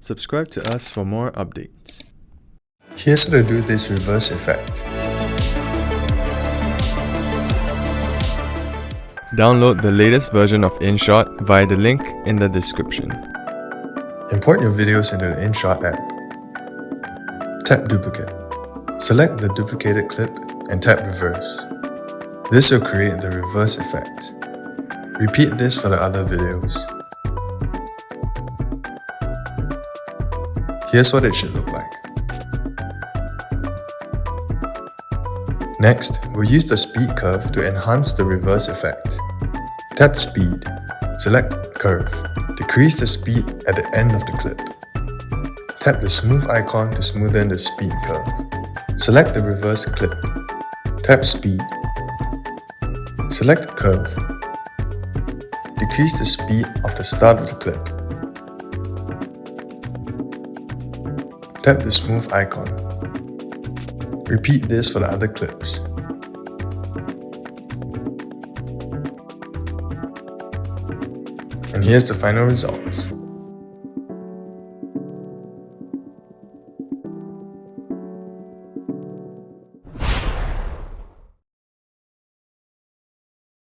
Subscribe to us for more updates. Here's how to do this reverse effect. Download the latest version of InShot via the link in the description. Import your videos into the InShot app. Tap Duplicate. Select the duplicated clip and tap Reverse. This will create the reverse effect. Repeat this for the other videos. Here's what it should look like. Next, we'll use the speed curve to enhance the reverse effect. Tap Speed. Select Curve. Decrease the speed at the end of the clip. Tap the smooth icon to smoothen the speed curve. Select the reverse clip. Tap Speed. Select Curve. Decrease the speed of the start of the clip. Tap the smooth icon. Repeat this for the other clips. And here's the final results.